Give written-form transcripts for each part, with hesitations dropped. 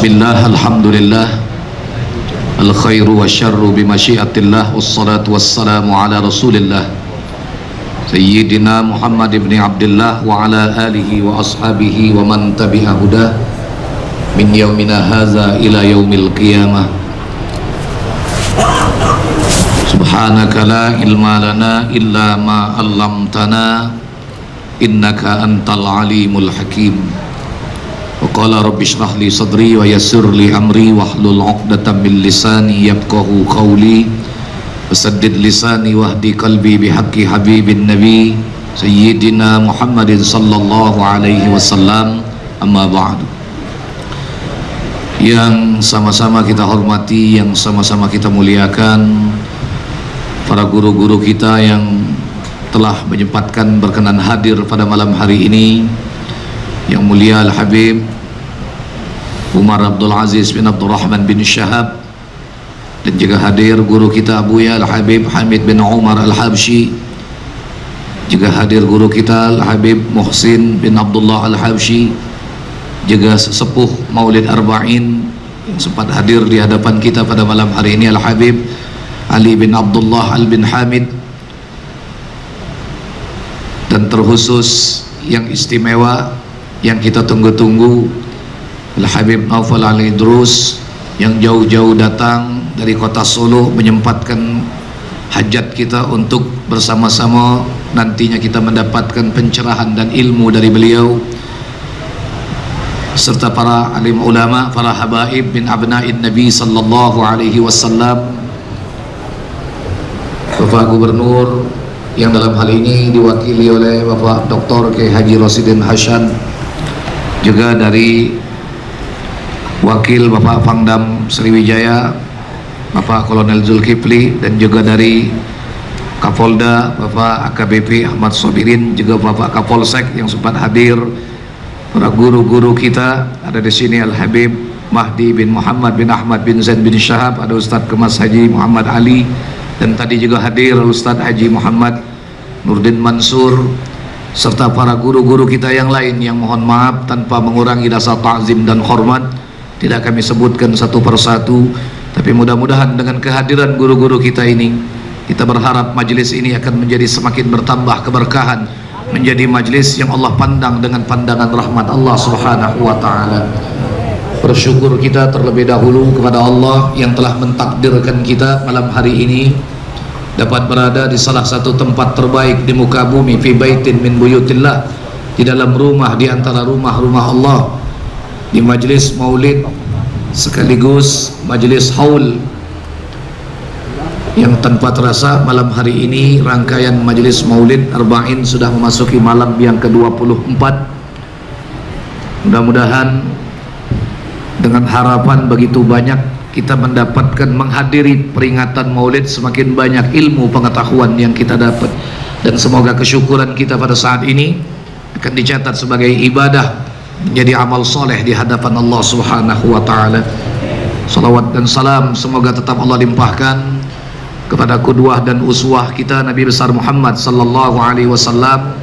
Bismillah, alhamdulillah, al khairu wa syarru bimasyiatillah, wassalatu wassalamu ala rasulillah Sayyidina Muhammad ibn Abdullah wa ala alihi wa ashabihi wa man tabi'a hudah min yaumina haza ila yaumil qiyamah. Subhanaka la ilma lana illa ma 'allamtana innaka antal alimul hakim. Wa qala rabbi shrah li sadri wa yassir li amri wahlul 'uqdatam min lisani yafqahu qawli wasaddid lisani wahdi qalbi bihaqqi habibin nabi sayyidina Muhammadin sallallahu alaihi wasallam. Amma ba'du. Yang sama-sama kita hormati, yang sama-sama kita muliakan, para guru-guru kita yang telah menyempatkan berkenan hadir pada malam hari ini, yang mulia Al-Habib Umar Abdul Aziz bin Abdul Rahman bin Syahab, dan juga hadir guru kita Abuya Al-Habib Hamid bin Umar Al-Habsyi, juga hadir guru kita Al-Habib Muhsin bin Abdullah Al-Habsyi, juga sesepuh Maulid Arba'in yang sempat hadir di hadapan kita pada malam hari ini Al-Habib Ali bin Abdullah Al-bin Hamid, dan terkhusus yang istimewa yang kita tunggu-tunggu Al-Habib Naufal Al-Idrus yang jauh-jauh datang dari kota Solo menyempatkan hajat kita untuk bersama-sama nantinya kita mendapatkan pencerahan dan ilmu dari beliau, serta para alim ulama, para habaib bin abna'in Nabi sallallahu alaihi wasallam, Bapak Gubernur yang dalam hal ini diwakili oleh Bapak Dr. Kiai Haji Rosidin Hasan, juga dari wakil Bapak Pangdam Sriwijaya Bapak Kolonel Zulkifli, dan juga dari Kapolda Bapak AKBP Ahmad Sobirin, juga Bapak Kapolsek yang sempat hadir, para guru-guru kita ada di sini, Al-Habib Mahdi bin Muhammad bin Ahmad bin Zain bin Syahab, ada Ustadz Kemas Haji Muhammad Ali, dan tadi juga hadir Ustadz Haji Muhammad Nurdin Mansur, serta para guru-guru kita yang lain yang mohon maaf tanpa mengurangi rasa ta'zim dan hormat tidak kami sebutkan satu persatu. Tapi mudah-mudahan dengan kehadiran guru-guru kita ini, kita berharap majelis ini akan menjadi semakin bertambah keberkahan, menjadi majelis yang Allah pandang dengan pandangan rahmat Allah subhanahu wa ta'ala. Bersyukur kita terlebih dahulu kepada Allah yang telah mentakdirkan kita malam hari ini dapat berada di salah satu tempat terbaik di muka bumi, fi baitin min buyutillah, di dalam rumah di antara rumah-rumah Allah, di majelis maulid sekaligus majelis haul yang tanpa terasa malam hari ini rangkaian majelis maulid Arba'in sudah memasuki malam yang ke-24. Mudah-mudahan dengan harapan begitu banyak kita mendapatkan menghadiri peringatan maulid, semakin banyak ilmu pengetahuan yang kita dapat, dan semoga kesyukuran kita pada saat ini akan dicatat sebagai ibadah, menjadi amal soleh di hadapan Allah subhanahu wa ta'ala. Salawat dan salam semoga tetap Allah limpahkan kepada qudwah dan uswah kita Nabi besar Muhammad sallallahu alaihi wasallam,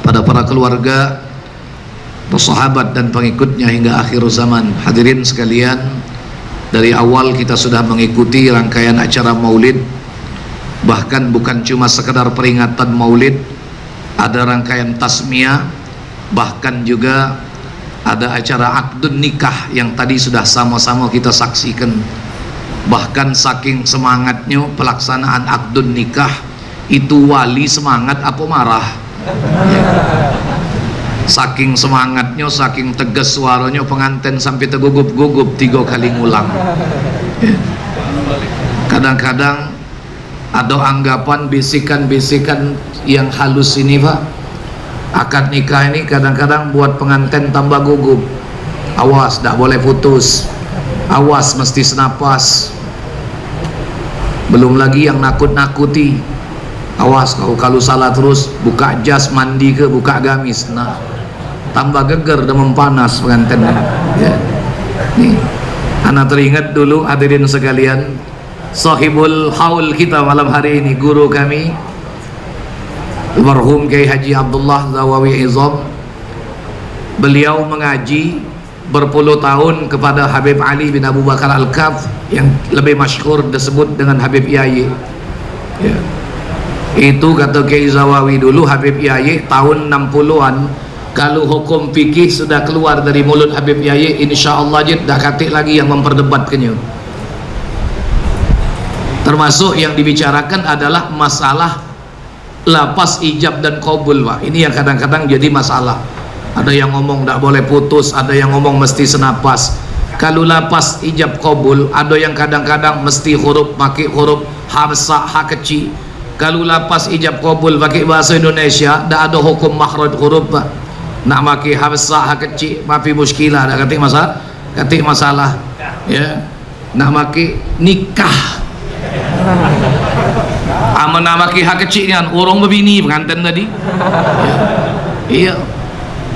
pada para keluarga, sahabat dan pengikutnya hingga akhir zaman. Hadirin sekalian, dari awal kita sudah mengikuti rangkaian acara maulid, bahkan bukan cuma sekedar peringatan maulid, ada rangkaian tasmiyah, bahkan juga ada acara akdun nikah yang tadi sudah sama-sama kita saksikan. Bahkan saking semangatnya pelaksanaan akdun nikah itu, wali semangat apa marah ya. Saking semangatnya, saking tegas suaranya, pengantin sampai tergugup-gugup 3 kali ngulang ya. Kadang-kadang ada anggapan bisikan-bisikan yang halus ini, Pak, akad nikah ini kadang-kadang buat pengantin tambah gugup. Awas, tak boleh putus, awas mesti senapas. Belum lagi yang nakut-nakuti, awas kalau salah terus buka jas mandi ke buka gamis, nah tambah geger dan mempanas pengantin ya. Nih, anak teringat dulu hadirin sekalian, sahibul haul kita malam hari ini, guru kami Almarhum Kiai Haji Abdullah Zawawi Izam, beliau mengaji berpuluh tahun kepada Habib Ali bin Abu Bakar Al-Kaf yang lebih masyhur disebut dengan Habib Yayi. Ya. Itu kata Kiai Zawawi dulu, Habib Yayi tahun 60-an, kalau hukum fikih sudah keluar dari mulut Habib Yayi, insyaallah je dah katik lagi yang memperdebatkannya. Termasuk yang dibicarakan adalah masalah lapas ijab dan qabul, Pak. Ini yang kadang-kadang jadi masalah. Ada yang ngomong tak boleh putus, ada yang ngomong mesti senapas. Kalau lapas ijab qabul, ada yang kadang-kadang mesti huruf pakai huruf ha besar ha kecil. Kalau lapas ijab qabul pakai bahasa Indonesia, tak ada hukum makhraj huruf, Pak. Nak pakai ha besar ha kecil, mafi muskilah, dak katik masalah. Ya. Nak pakai nikah. Aman nak pakai ha kecil ni kan orang berbini pengantin tadi. Ya. Iya.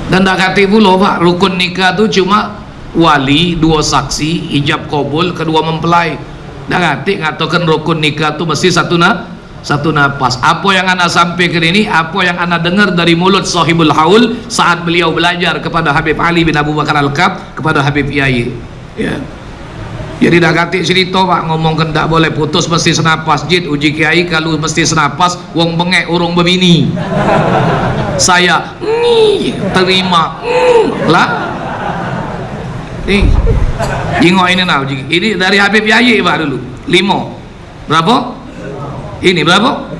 Dan tak kata pula, Pak, rukun nikah tu cuma wali, dua saksi, ijab qabul, kedua mempelai. Tak kata ngatakan rukun nikah tu mesti satu nafas. Apa yang anda sampaikan ini, apa yang anda dengar dari mulut sahibul haul saat beliau belajar kepada Habib Ali bin Abu Bakar Al-Kaf, kepada Habib Yayi. Ya. Jadi dah kata cerita, Pak, ngomongkan tak boleh putus mesti senapas. Jid uji kiai kalau mesti senapas, wong bengek urung berbini. Saya terima lah. Nih, jengok ini nak. Ini dari Habib Yayi, Pak, dulu 5. Berapa? Ini berapa?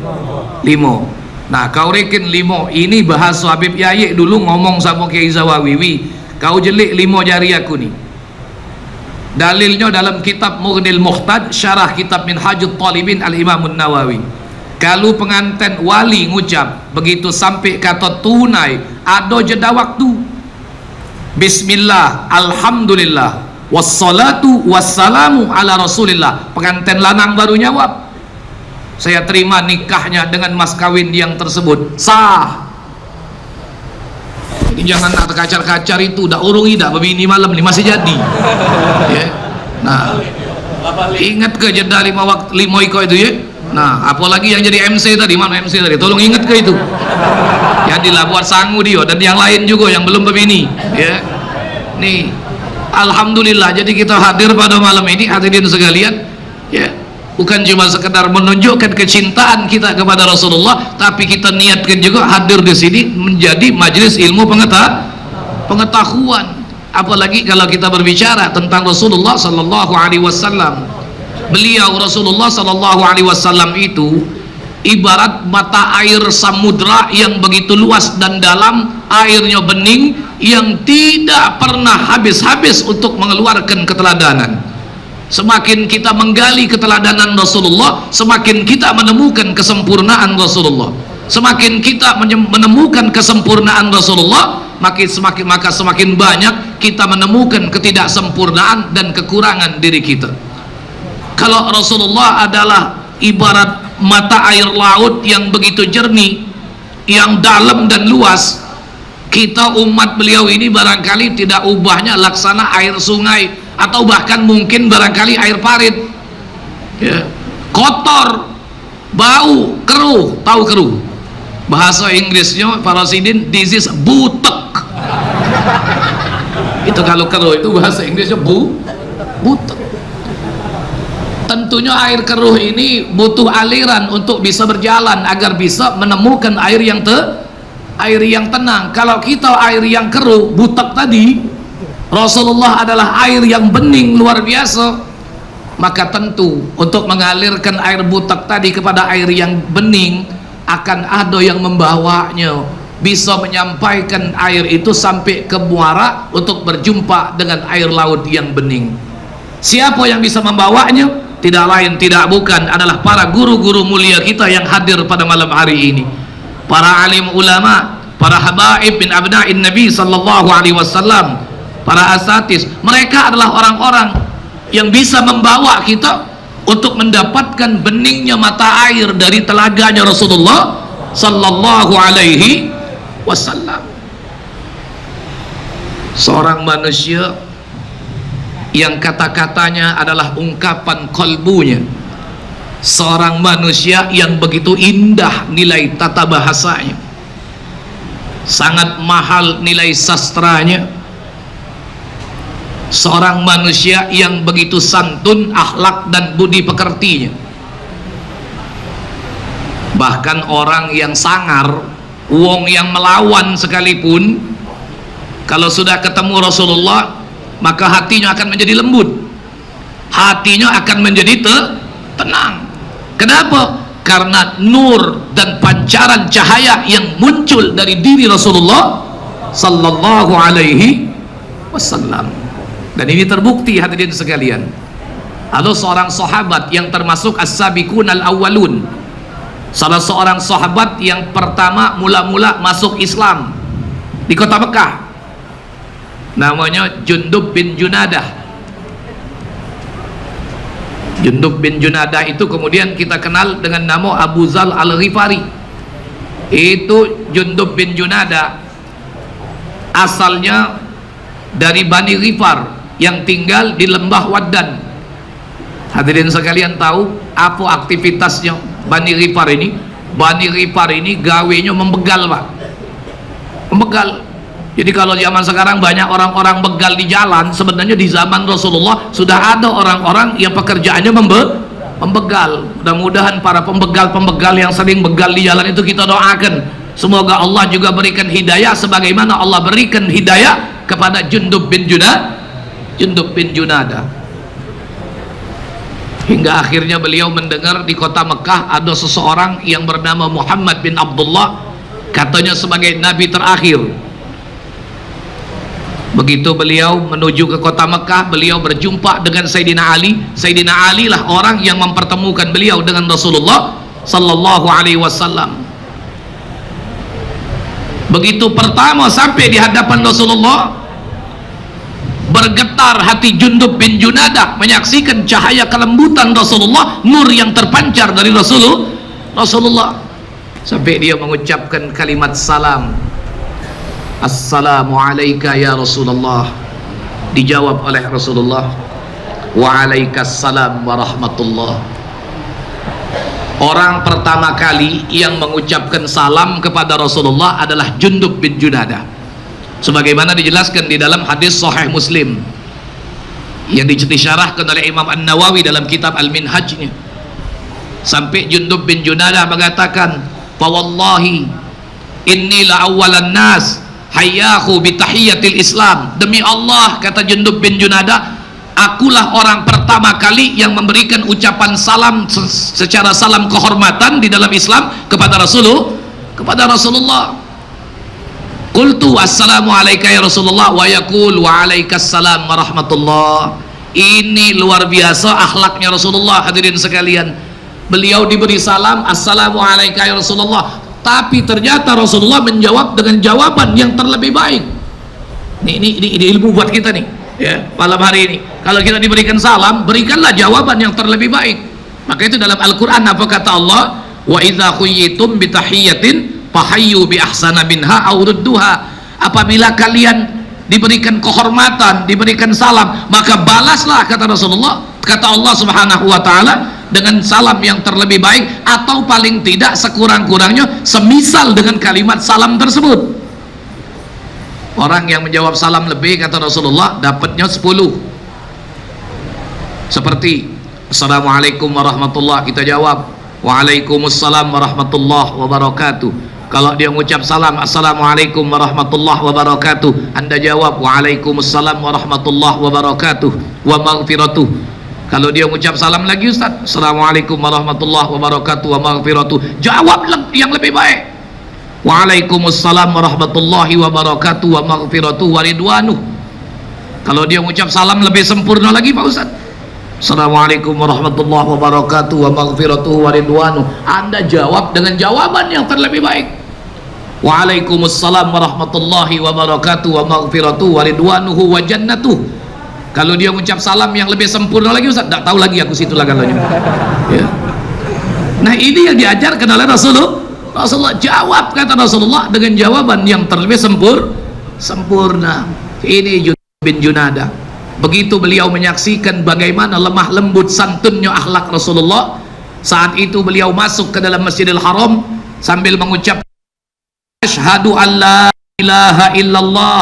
5. Nah, kau rekin 5. Ini bahasa Habib Yayi dulu ngomong sama Kiai Zawawi. Kau jelik 5 jari aku ni. Dalilnya dalam kitab Mughnil Muhtad, syarah kitab Minhajut Talibin Al-Imam An-Nawawi. Kalau pengantin wali ngucap begitu sampai kata tunai, ada jeda waktu. Bismillah, alhamdulillah, wassalatu wassalamu ala rasulillah. Pengantin lanang baru jawab, saya terima nikahnya dengan mas kawin yang tersebut, sah. Jadi jangan nak kacar-kacar itu, dak urungi dak berbini malam ni masih jadi. Ya. Nah, ingat ke jeda 5 waktu 5 iko itu ya. Nah, apalagi yang jadi MC tadi, mana MC tadi? Tolong ingat ke itu. Jadilah buat sangu dia dan yang lain juga yang belum berbini, ya. Nih, alhamdulillah. Jadi kita hadir pada malam ini, hadirin sekalian, ya. Bukan cuma sekedar menunjukkan kecintaan kita kepada Rasulullah, tapi kita niatkan juga hadir di sini menjadi majelis ilmu pengetahuan. Apalagi kalau kita berbicara tentang Rasulullah sallallahu alaihi wasallam. Beliau Rasulullah sallallahu alaihi wasallam itu ibarat mata air samudra yang begitu luas dan dalam, airnya bening yang tidak pernah habis-habis untuk mengeluarkan keteladanan. Semakin kita menggali keteladanan Rasulullah, semakin kita menemukan kesempurnaan Rasulullah. Semakin kita menemukan kesempurnaan Rasulullah, maka semakin banyak kita menemukan ketidaksempurnaan dan kekurangan diri kita. Kalau Rasulullah adalah ibarat mata air laut yang begitu jernih, yang dalam dan luas, kita umat beliau ini barangkali tidak ubahnya laksana air sungai, atau bahkan mungkin barangkali air parit, ya. Kotor, bau, keruh. Tahu keruh? Bahasa Inggrisnya para sidin, this is butek. Itu kalau keruh itu bahasa Inggrisnya butek. Tentunya air keruh ini butuh aliran untuk bisa berjalan agar bisa menemukan air yang tenang. Kalau kita air yang keruh, butek tadi, Rasulullah adalah air yang bening luar biasa, maka tentu untuk mengalirkan air butek tadi kepada air yang bening akan ada yang membawanya, bisa menyampaikan air itu sampai ke muara untuk berjumpa dengan air laut yang bening. Siapa yang bisa membawanya? Tidak lain tidak bukan adalah para guru-guru mulia kita yang hadir pada malam hari ini, para alim ulama, para habaib bin abna'in Nabi sallallahu alaihi wasallam, para asatis. Mereka adalah orang-orang yang bisa membawa kita untuk mendapatkan beningnya mata air dari telaganya Rasulullah sallallahu alaihi wasallam. Seorang manusia yang kata-katanya adalah ungkapan kalbunya, seorang manusia yang begitu indah nilai tata bahasanya, sangat mahal nilai sastranya, seorang manusia yang begitu santun akhlak dan budi pekertinya. Bahkan orang yang sangar, wong yang melawan sekalipun, kalau sudah ketemu Rasulullah maka hatinya akan menjadi lembut, hatinya akan menjadi tenang. Kenapa? Karena nur dan pancaran cahaya yang muncul dari diri Rasulullah sallallahu alaihi wasallam. Dan ini terbukti hadirin sekalian. Ada seorang sahabat yang termasuk as-sabiqun al-awwalun, salah seorang sahabat yang pertama mula-mula masuk Islam di kota Mekah, namanya Jundub bin Junadah. Jundub bin Junadah itu kemudian kita kenal dengan nama Abu Zal al-Ghifari. Itu Jundub bin Junadah asalnya dari Bani Ghifar yang tinggal di lembah Waddan. Hadirin sekalian tahu apa aktivitasnya Bani Ghifar ini? Bani Ghifar ini gawenya membegal, Pak. Membegal. Jadi kalau zaman sekarang banyak orang-orang begal di jalan, sebenarnya di zaman Rasulullah sudah ada orang-orang yang pekerjaannya membegal. Mudah-mudahan para pembegal-pembegal yang sering begal di jalan itu kita doakan, semoga Allah juga berikan hidayah sebagaimana Allah berikan hidayah kepada Jundub bin Junadah. Hingga akhirnya beliau mendengar di kota Mekah ada seseorang yang bernama Muhammad bin Abdullah, katanya sebagai nabi terakhir. Begitu beliau menuju ke kota Mekah, beliau berjumpa dengan Sayyidina Ali. Sayyidina Ali lah orang yang mempertemukan beliau dengan Rasulullah sallallahu alaihi wasallam. Begitu pertama sampai di hadapan Rasulullah, bergetar hati Jundub bin Junadah menyaksikan cahaya kelembutan Rasulullah, nur yang terpancar dari Rasulullah, sampai dia mengucapkan kalimat salam. Assalamu alayka ya Rasulullah. Dijawab oleh Rasulullah, wa alaikassalam wa rahmatullah. Orang pertama kali yang mengucapkan salam kepada Rasulullah adalah Jundub bin Junadah, sebagaimana dijelaskan di dalam hadis Sahih Muslim yang disyarahkan oleh Imam An-Nawawi dalam kitab Al-Minhajnya. Sampai Jundub bin Junadah mengatakan, fa wallahi inni la awwalan nas hayyahu bi tahiyyatil Islam. Demi Allah, kata Jundub bin Junadah, akulah orang pertama kali yang memberikan ucapan salam secara salam kehormatan di dalam Islam kepada Rasulullah. Qultu assalamu alayka ya Rasulullah, wa yaqul wa alaikassalam wa rahmatullah. Ini luar biasa akhlaknya Rasulullah, hadirin sekalian. Beliau diberi salam assalamu alayka ya Rasulullah, tapi ternyata Rasulullah menjawab dengan jawaban yang terlebih baik. Ini ilmu buat kita nih, ya, malam hari ini. Kalau kita diberikan salam, berikanlah jawaban yang terlebih baik. Maka itu dalam Al-Quran apa kata Allah? Wa idza khuyyitum bi tahiyyatin fahayyu bi ahsana minha aw rudduha. Apabila kalian diberikan kehormatan, diberikan salam, maka balaslah, kata Rasulullah, kata Allah Subhanahu wa taala, dengan salam yang terlebih baik, atau paling tidak sekurang-kurangnya semisal dengan kalimat salam tersebut. Orang yang menjawab salam lebih, kata Rasulullah, dapatnya 10. Seperti assalamualaikum warahmatullah, kita jawab waalaikumsalam warahmatullah wabarakatuh. Kalau dia mengucap salam assalamualaikum warahmatullah wabarakatuh, Anda jawab waalaikumsalam warahmatullah wabarakatuh wa maghfiratuh. Kalau dia mengucap salam lagi, Ustaz, assalamualaikum warahmatullah wabarakatuh wa maghfiratuh, jawab yang lebih baik, waalaikumsalam warahmatullahi wabarakatuh wa maghfiratuh wa ridwanuh. Kalau dia mengucap salam lebih sempurna lagi, Pak Ustaz, assalamualaikum warahmatullahi wabarakatuh wa maghfiratuh wa ridwanuh, Anda jawab dengan jawaban yang terlebih baik, waalaikumsalam warahmatullahi wabarakatuh wa maghfiratuh wa ridwanuhu wa jannatuh. Kalau dia mengucap salam yang lebih sempurna lagi, Ustaz, tak tahu lagi aku situlah kalau ya. Nah, ini yang diajarkan oleh Rasulullah. Jawab, kata Rasulullah, dengan jawaban yang terlebih sempurna. Ini Jundub bin Junadah. Begitu beliau menyaksikan bagaimana lemah lembut santunnya akhlak Rasulullah, saat itu beliau masuk ke dalam Masjidil Haram sambil mengucap asyhadu an la ilaha illallah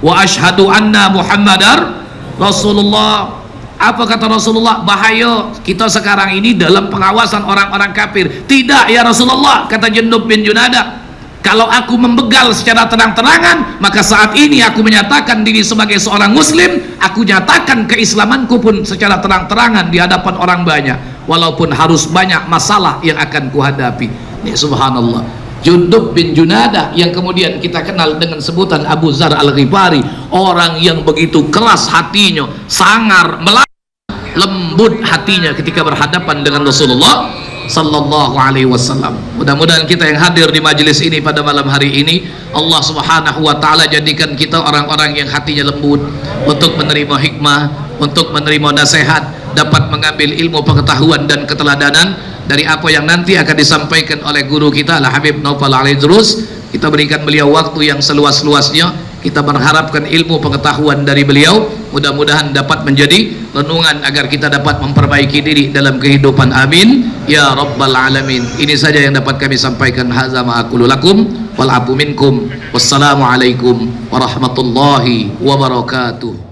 wa asyhadu anna muhammadar Rasulullah, apa kata Rasulullah? Bahaya kita sekarang ini dalam pengawasan orang-orang kafir. Tidak ya Rasulullah, kata Jundub bin Junadah, kalau aku membegal secara terang-terangan, maka saat ini aku menyatakan diri sebagai seorang muslim, aku nyatakan keislamanku pun secara terang-terangan di hadapan orang banyak, walaupun harus banyak masalah yang akan kuhadapi. Ini subhanallah, Jundub bin Junadah yang kemudian kita kenal dengan sebutan Abu Dzar Al-Ghifari, orang yang begitu keras hatinya, sangar, lembut hatinya ketika berhadapan dengan Rasulullah sallallahu alaihi wasallam. Mudah-mudahan kita yang hadir di majelis ini pada malam hari ini, Allah Subhanahu wa taala jadikan kita orang-orang yang hatinya lembut untuk menerima hikmah, untuk menerima nasihat, dapat mengambil ilmu pengetahuan dan keteladanan dari apa yang nanti akan disampaikan oleh guru kita Al Habib Naufal Al-Idrus. Kita berikan beliau waktu yang seluas-luasnya, kita mengharapkan ilmu pengetahuan dari beliau, mudah-mudahan dapat menjadi renungan agar kita dapat memperbaiki diri dalam kehidupan. Amin ya rabbal alamin. Ini saja yang dapat kami sampaikan. Hadza ma aqulu lakum wal afu minkum. Wassalamu alaikum warahmatullahi wabarakatuh.